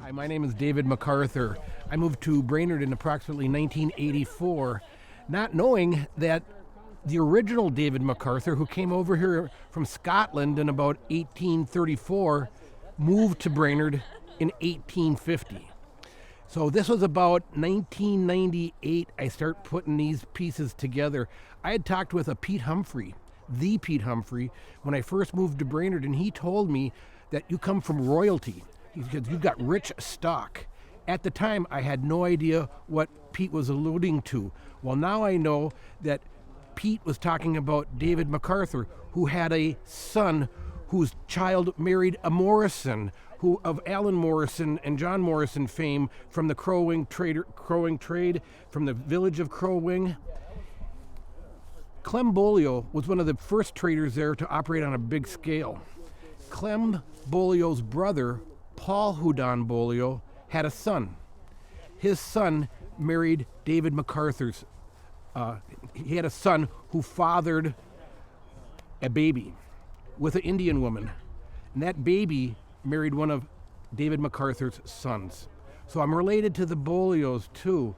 Hi, my name is David MacArthur. I moved to Brainerd in approximately 1984, not knowing that the original David MacArthur, who came over here from Scotland in about 1834, moved to Brainerd in 1850. So this was about 1998. I start putting these pieces together. I had talked with the Pete Humphrey, when I first moved to Brainerd, and he told me that you come from royalty. He said, you've got rich stock. At the time, I had no idea what Pete was alluding to. Well, now I know that Pete was talking about David MacArthur, who had a son whose child married a Morrison, who of Alan Morrison and John Morrison fame from the crowing trade from the village of Crow Wing. Clem Bolio was one of the first traders there to operate on a big scale. Clem Bolio's brother, Paul Houdon Bolio, had a son. His son married David MacArthur's. He had a son who fathered a baby with an Indian woman. And that baby married one of David MacArthur's sons. So I'm related to the Bolios too.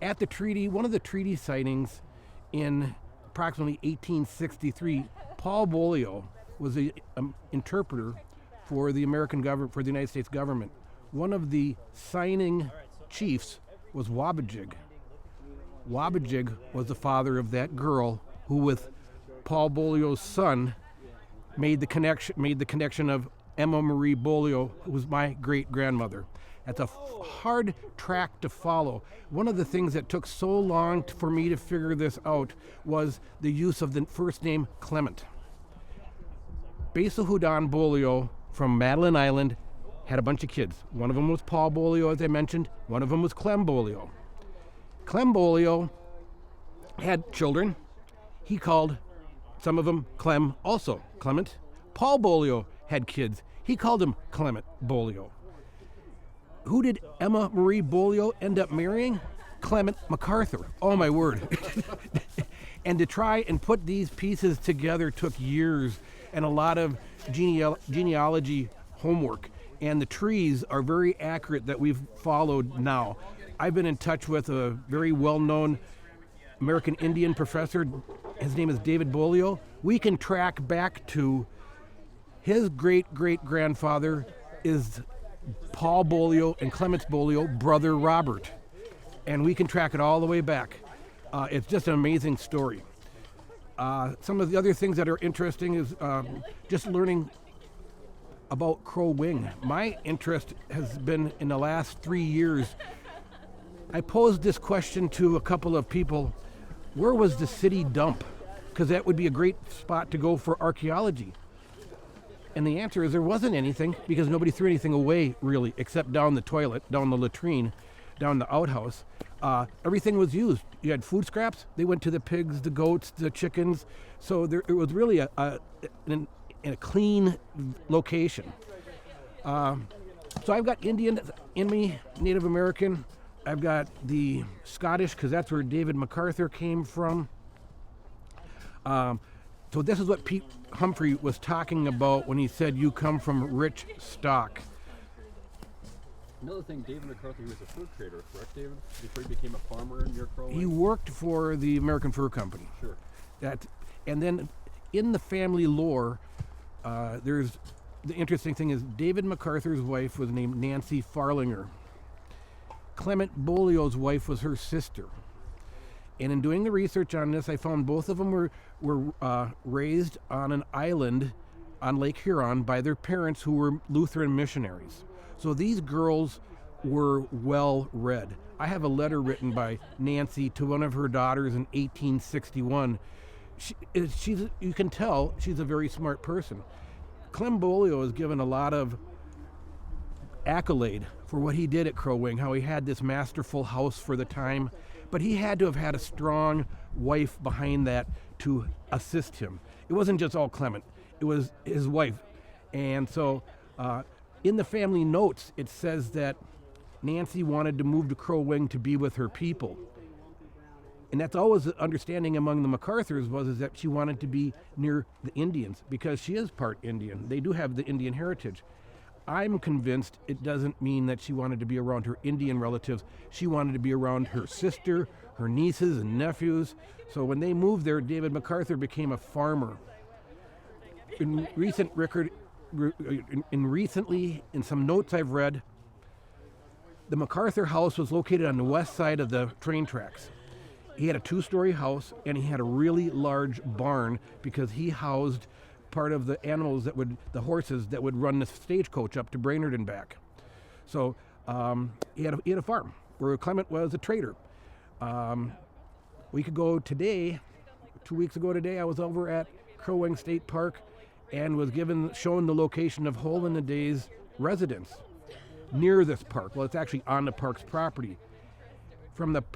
At the treaty, one of the treaty sightings in approximately 1863, Paul Bolio was an interpreter for the American government, for the United States government. One of the signing chiefs was Wabajig. Wabajig was the father of that girl who, with Paul Bolio's son, made the connection of Emma Marie Bolio, who was my great-grandmother. That's a hard track to follow. One of the things that took so long for me to figure this out was the use of the first name Clement. Basil Houdon Bolio from Madeline Island had a bunch of kids. One of them was Paul Bolio, as I mentioned. One of them was Clem Bolio. Clem Bolio had children. He called some of them Clem, also Clement. Paul Bolio had kids. He called him Clement Bolio. Who did Emma Marie Bolio end up marrying? Clement MacArthur. Oh my word. And to try and put these pieces together took years and a lot of genealogy homework. And the trees are very accurate that we've followed now. I've been in touch with a very well-known American Indian professor. His name is David Bolio. We can track back to his great-great-grandfather is Paul Bolio and Clements Bolio, brother Robert. And we can track it all the way back. It's just an amazing story. Some of the other things that are interesting is just learning about Crow Wing. My interest has been in the last 3 years. I posed this question to a couple of people. Where was the city dump? Because that would be a great spot to go for archaeology. And the answer is there wasn't anything because nobody threw anything away, really, except down the toilet, down the latrine, down the outhouse. Everything was used. You had food scraps. They went to the pigs, the goats, the chickens. So it was really a clean location. So I've got Indian in me, Native American. I've got the Scottish, because that's where David MacArthur came from. So this is what Pete Humphrey was talking about when he said you come from rich stock. Another thing, David MacArthur, he was a fur trader, correct, David? Before he became a farmer in your Crow Wing? He worked for the American Fur Company. Sure. And then in the family lore, the interesting thing is David MacArthur's wife was named Nancy Farlinger. Clement Bolio's wife was her sister. And in doing the research on this, I found both of them were raised on an island on Lake Huron by their parents who were Lutheran missionaries. So these girls were well read. I have a letter written by Nancy to one of her daughters in 1861. You can tell she's a very smart person. Clem Bolio is given a lot of accolade for what he did at Crow Wing, how he had this masterful house for the time, but he had to have had a strong wife behind that to assist him. It wasn't just all Clement, it was his wife. And so in the family notes, it says that Nancy wanted to move to Crow Wing to be with her people. And that's always the understanding among the MacArthurs was that she wanted to be near the Indians because she is part Indian. They do have the Indian heritage. I'm convinced it doesn't mean that she wanted to be around her Indian relatives. She wanted to be around her sister, her nieces and nephews. So when they moved there, David MacArthur became a farmer. In some notes I've read, the MacArthur house was located on the west side of the train tracks. He had a 2-story house, and he had a really large barn because he housed part of the animals the horses that would run the stagecoach up to Brainerd and back. So he had a farm where Clement was a trader. We could go today, 2 weeks ago today, I was over at Crow Wing State Park and was shown the location of Hole in the Day's residence near this park. Well, it's actually on the park's property. From that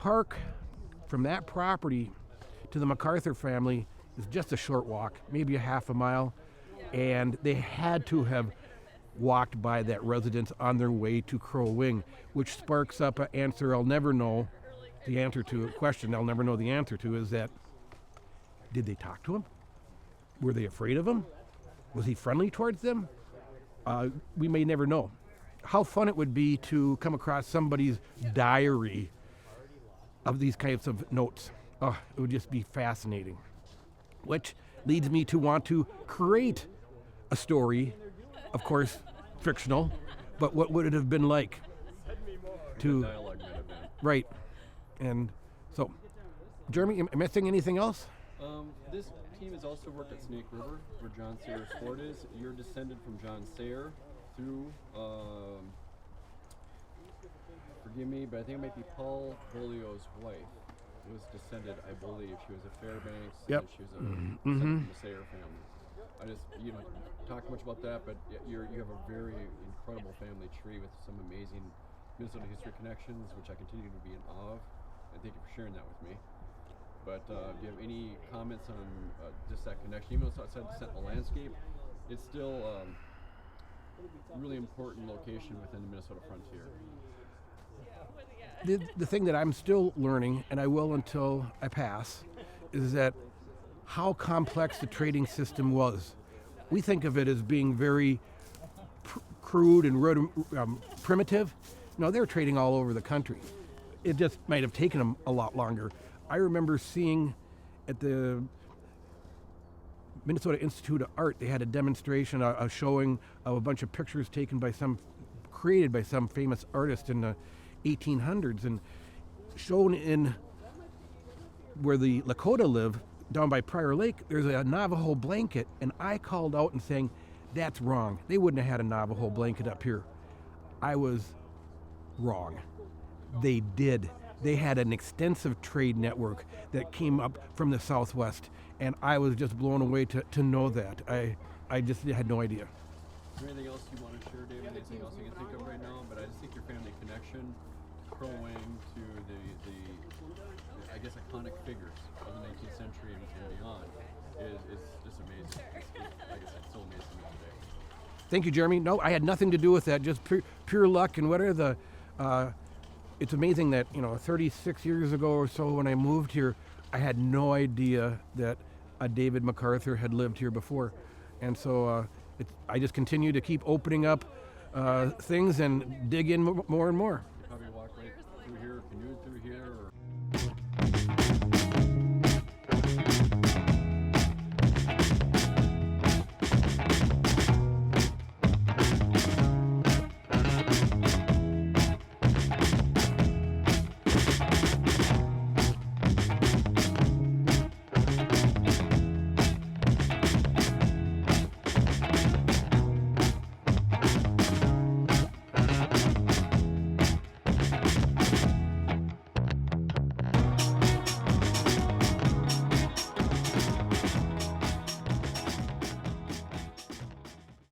property to the MacArthur family is just a short walk, maybe a half a mile, and they had to have walked by that residence on their way to Crow Wing, which sparks up an answer I'll never know the answer to. A question I'll never know the answer to is that, did they talk to him? Were they afraid of him? Was he friendly towards them? We may never know. How fun it would be to come across somebody's diary of these kinds of notes. Oh, it would just be fascinating. Which leads me to want to create a story, of course, fictional, but what would it have been like to... Dialogue might have been. Right. And so, Jeremy, am I missing anything else? This team has also worked at Snake River, where John Sayer's fort is. You're descended from John Sayer through, forgive me, but I think it might be Paul Bolio's wife was descended, I believe. She was a Fairbanks, Yep. and she was a descendant from the Sayer family. I just, talk much about that, but you have a very incredible family tree with some amazing Minnesota history connections, which I continue to be in awe of. And thank you for sharing that with me. But do you have any comments on just that connection? Even though it's outside the Sentinel landscape, it's still a really important location within the Minnesota frontier. The thing that I'm still learning, and I will until I pass, is that how complex the trading system was. We think of it as being very crude and primitive. No, they're trading all over the country. It just might have taken them a lot longer. I remember seeing at the Minnesota Institute of Art, they had a demonstration, a showing of a bunch of pictures created by some famous artist in the 1800s, and shown in where the Lakota live, down by Prior Lake, there's a Navajo blanket, and I called out and saying, that's wrong. They wouldn't have had a Navajo blanket up here. I was wrong. They did. They had an extensive trade network that came up from the Southwest, and I was just blown away to know that. I just had no idea. Is there anything else you want to share, David? Anything else you can think of right now? But I just think your family connection, Crow Wing, to the I guess, iconic figures of the 19th century and beyond is just amazing. Like I said, so amazing to me today. Thank you, Jeremy. No, I had nothing to do with that. Just pure luck. And what are the... it's amazing that, 36 years ago or so when I moved here, I had no idea that a David MacArthur had lived here before. And so I just continue to keep opening up things and dig in more and more.